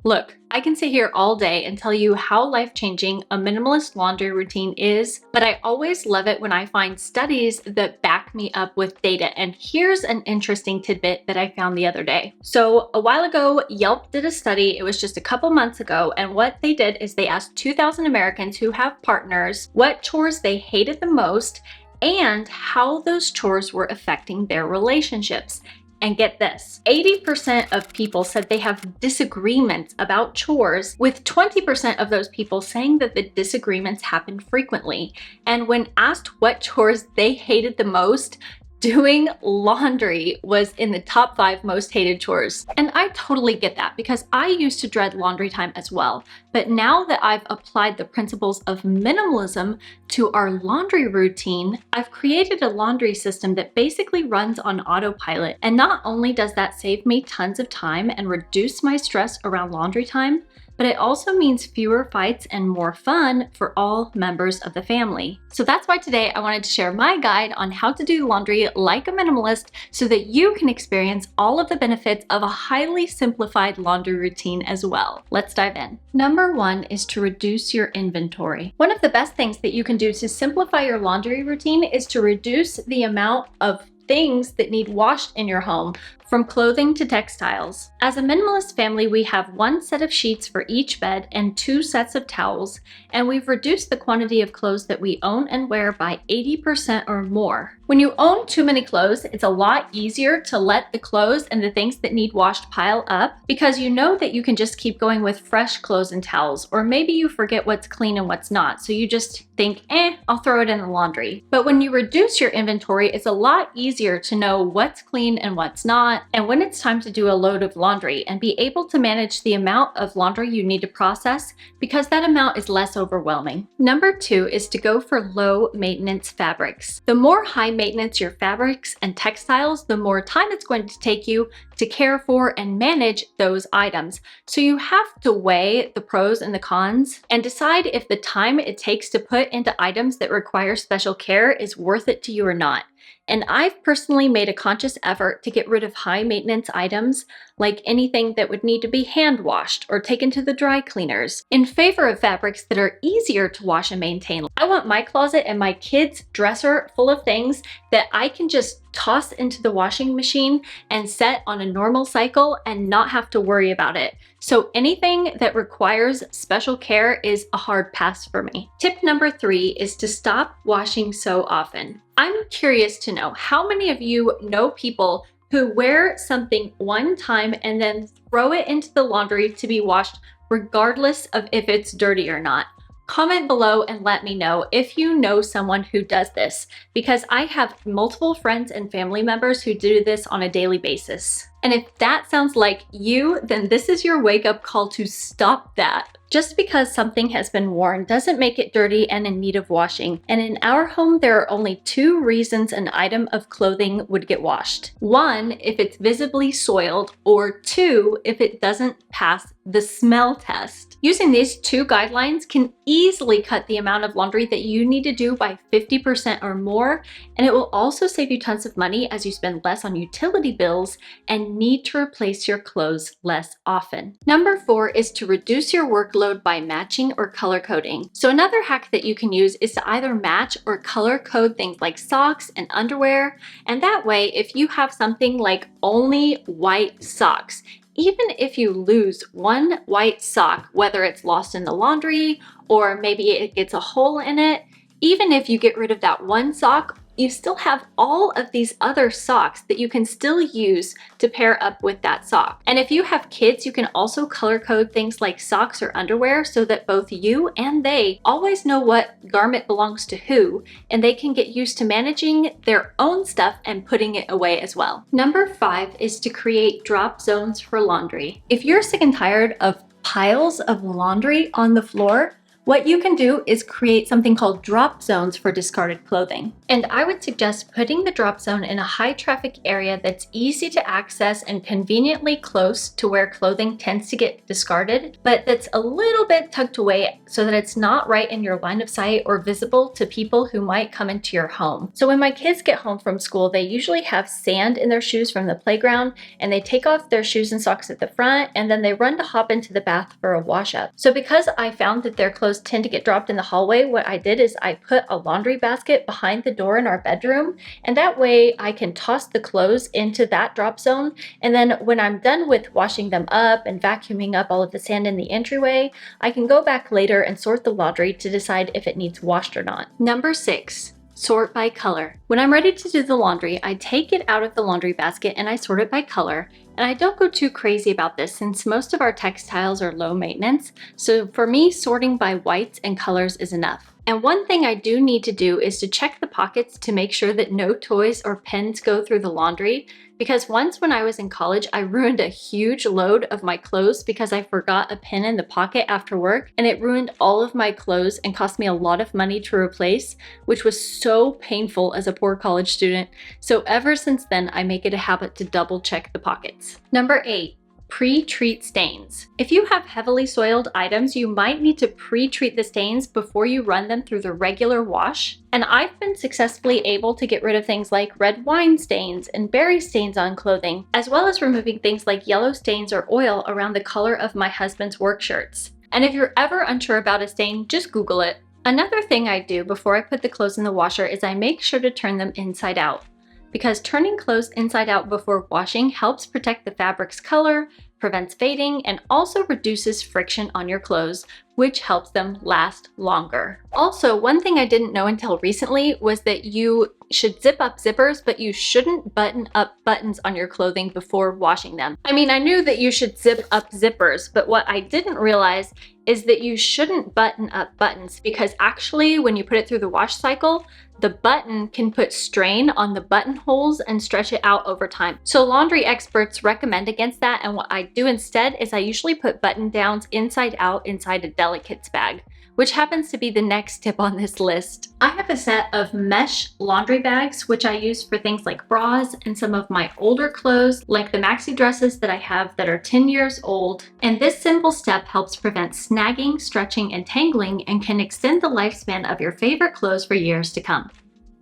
Look, I can sit here all day and tell you how life-changing a minimalist laundry routine is, but I always love it when I find studies that back me up with data. And here's an interesting tidbit that I found the other day. So a while ago, Yelp did a study. It was just a couple months ago. And what they did is they asked 2,000 Americans who have partners what chores they hated the most and how those chores were affecting their relationships. And get this, 80% of people said they have disagreements about chores, with 20% of those people saying that the disagreements happen frequently. And when asked what chores they hated the most, doing laundry was in the top 5 most hated chores. And I totally get that because I used to dread laundry time as well. But now that I've applied the principles of minimalism to our laundry routine, I've created a laundry system that basically runs on autopilot. And not only does that save me tons of time and reduce my stress around laundry time, but it also means fewer fights and more fun for all members of the family. So that's why today I wanted to share my guide on how to do laundry like a minimalist so that you can experience all of the benefits of a highly simplified laundry routine as well. Let's dive in. Number 1 is to reduce your inventory. One of the best things that you can do to simplify your laundry routine is to reduce the amount of things that need washed in your home, from clothing to textiles. As a minimalist family, we have 1 set of sheets for each bed and 2 sets of towels, and we've reduced the quantity of clothes that we own and wear by 80% or more. When you own too many clothes, it's a lot easier to let the clothes and the things that need washed pile up because you know that you can just keep going with fresh clothes and towels, or maybe you forget what's clean and what's not, so you just think, I'll throw it in the laundry. But when you reduce your inventory, it's a lot easier to know what's clean and what's not, and when it's time to do a load of laundry, and be able to manage the amount of laundry you need to process because that amount is less overwhelming. Number 2 is to go for low maintenance fabrics. The more high maintenance your fabrics and textiles, the more time it's going to take you to care for and manage those items. So you have to weigh the pros and the cons and decide if the time it takes to put into items that require special care is worth it to you or not. And I've personally made a conscious effort to get rid of high maintenance items, like anything that would need to be hand washed or taken to the dry cleaners, in favor of fabrics that are easier to wash and maintain. I want my closet and my kids' dresser full of things that I can just toss into the washing machine and set on a normal cycle and not have to worry about it. So anything that requires special care is a hard pass for me. Tip number 3 is to stop washing so often. I'm curious to know how many of you know people who wear something one time and then throw it into the laundry to be washed regardless of if it's dirty or not. Comment below and let me know if you know someone who does this, because I have multiple friends and family members who do this on a daily basis. And if that sounds like you, then this is your wake-up call to stop that. Just because something has been worn doesn't make it dirty and in need of washing. And in our home, there are only 2 reasons an item of clothing would get washed. 1, if it's visibly soiled, or 2, if it doesn't pass the smell test. Using these 2 guidelines can easily cut the amount of laundry that you need to do by 50% or more, and it will also save you tons of money as you spend less on utility bills and need to replace your clothes less often. Number 4 is to reduce your workload by matching or color coding. So another hack that you can use is to either match or color code things like socks and underwear, and that way if you have something like only white socks, even if you lose one white sock, whether it's lost in the laundry or maybe it gets a hole in it, even if you get rid of that one sock, you still have all of these other socks that you can still use to pair up with that sock. And if you have kids, you can also color code things like socks or underwear so that both you and they always know what garment belongs to who, and they can get used to managing their own stuff and putting it away as well. Number 5 is to create drop zones for laundry. If you're sick and tired of piles of laundry on the floor, What you can do is create something called drop zones for discarded clothing. And I would suggest putting the drop zone in a high traffic area that's easy to access and conveniently close to where clothing tends to get discarded, but that's a little bit tucked away so that it's not right in your line of sight or visible to people who might come into your home. So when my kids get home from school, they usually have sand in their shoes from the playground, and they take off their shoes and socks at the front, and then they run to hop into the bath for a wash up. So because I found that their clothes tend to get dropped in the hallway, what I did is I put a laundry basket behind the door in our bedroom, and that way I can toss the clothes into that drop zone, and then when I'm done with washing them up and vacuuming up all of the sand in the entryway, I can go back later and sort the laundry to decide if it needs washed or not. Number 6. Sort by color. When I'm ready to do the laundry, I take it out of the laundry basket and I sort it by color. And I don't go too crazy about this since most of our textiles are low maintenance. So for me, sorting by whites and colors is enough. And one thing I do need to do is to check the pockets to make sure that no toys or pens go through the laundry. Because once when I was in college, I ruined a huge load of my clothes because I forgot a pen in the pocket after work, and it ruined all of my clothes and cost me a lot of money to replace, which was so painful as a poor college student. So ever since then, I make it a habit to double check the pockets. Number 8. Pre-treat stains. If you have heavily soiled items, you might need to pre-treat the stains before you run them through the regular wash. And I've been successfully able to get rid of things like red wine stains and berry stains on clothing, as well as removing things like yellow stains or oil around the color of my husband's work shirts. And if you're ever unsure about a stain, just Google it. Another thing I do before I put the clothes in the washer is I make sure to turn them inside out, because turning clothes inside out before washing helps protect the fabric's color, prevents fading, and also reduces friction on your clothes, which helps them last longer. Also, one thing I didn't know until recently was that you should zip up zippers, but you shouldn't button up buttons on your clothing before washing them. I mean, I knew that you should zip up zippers, but what I didn't realize is that you shouldn't button up buttons, because actually when you put it through the wash cycle, the button can put strain on the buttonholes and stretch it out over time. So laundry experts recommend against that, and what I do instead is I usually put button downs inside out inside a delicates bag, which happens to be the next tip on this list. I have a set of mesh laundry bags, which I use for things like bras and some of my older clothes, like the maxi dresses that I have that are 10 years old. And this simple step helps prevent snagging, stretching, and tangling, and can extend the lifespan of your favorite clothes for years to come.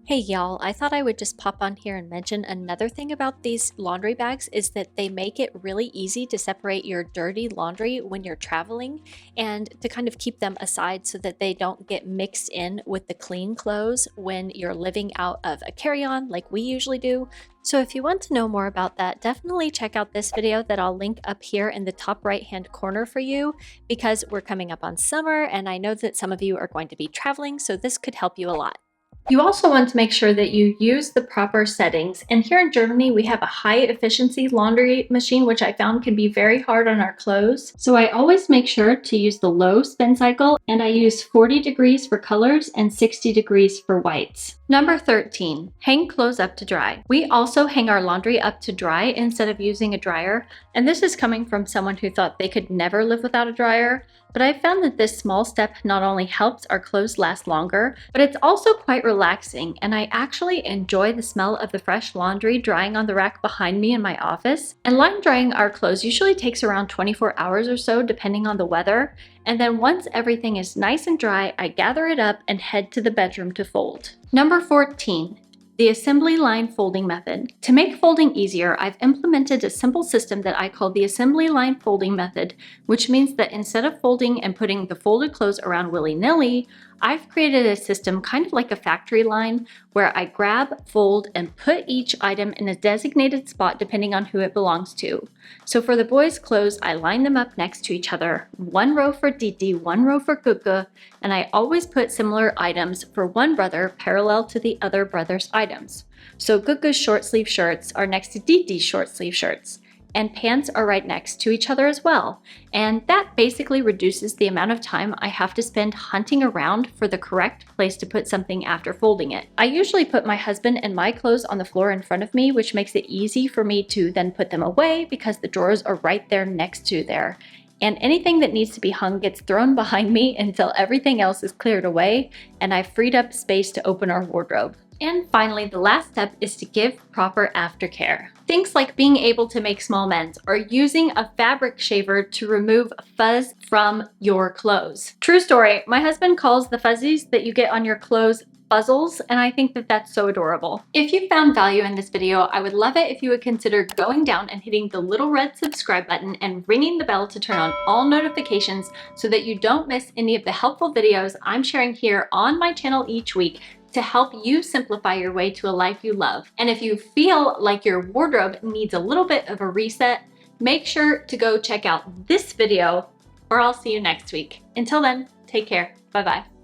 Hey y'all, I thought I would just pop on here and mention another thing about these laundry bags is that they make it really easy to separate your dirty laundry when you're traveling, and to kind of keep them aside so that they don't get mixed in with the clean clothes when you're living out of a carry-on like we usually do. So if you want to know more about that, definitely check out this video that I'll link up here in the top right hand corner for you, because we're coming up on summer and I know that some of you are going to be traveling, so this could help you a lot. You also want to make sure that you use the proper settings. And here in Germany, we have a high efficiency laundry machine, which I found can be very hard on our clothes. So I always make sure to use the low spin cycle, and I use 40 degrees for colors and 60 degrees for whites. Number 13, hang clothes up to dry. We also hang our laundry up to dry instead of using a dryer. And this is coming from someone who thought they could never live without a dryer. But I found that this small step not only helps our clothes last longer, but it's also quite relaxing, and I actually enjoy the smell of the fresh laundry drying on the rack behind me in my office. And line drying our clothes usually takes around 24 hours or so depending on the weather, and then once everything is nice and dry, I gather it up and head to the bedroom to fold. Number 14. The assembly line folding method. To make folding easier, I've implemented a simple system that I call the assembly line folding method, which means that instead of folding and putting the folded clothes around willy-nilly, I've created a system kind of like a factory line where I grab, fold, and put each item in a designated spot depending on who it belongs to. So for the boys' clothes, I line them up next to each other, one row for Didi, one row for Gugu, and I always put similar items for one brother parallel to the other brother's items. So Gugu's short sleeve shirts are next to Didi's short sleeve shirts, and pants are right next to each other as well. And that basically reduces the amount of time I have to spend hunting around for the correct place to put something after folding it. I usually put my husband and my clothes on the floor in front of me, which makes it easy for me to then put them away because the drawers are right there next to there. and anything that needs to be hung gets thrown behind me until everything else is cleared away and I've freed up space to open our wardrobe. And finally, the last step is to give proper aftercare. Things like being able to make small mends or using a fabric shaver to remove fuzz from your clothes. True story, my husband calls the fuzzies that you get on your clothes fuzzles, and I think that that's so adorable. If you found value in this video, I would love it if you would consider going down and hitting the little red subscribe button and ringing the bell to turn on all notifications so that you don't miss any of the helpful videos I'm sharing here on my channel each week to help you simplify your way to a life you love. And if you feel like your wardrobe needs a little bit of a reset, make sure to go check out this video, or I'll see you next week. Until then, take care. Bye-bye.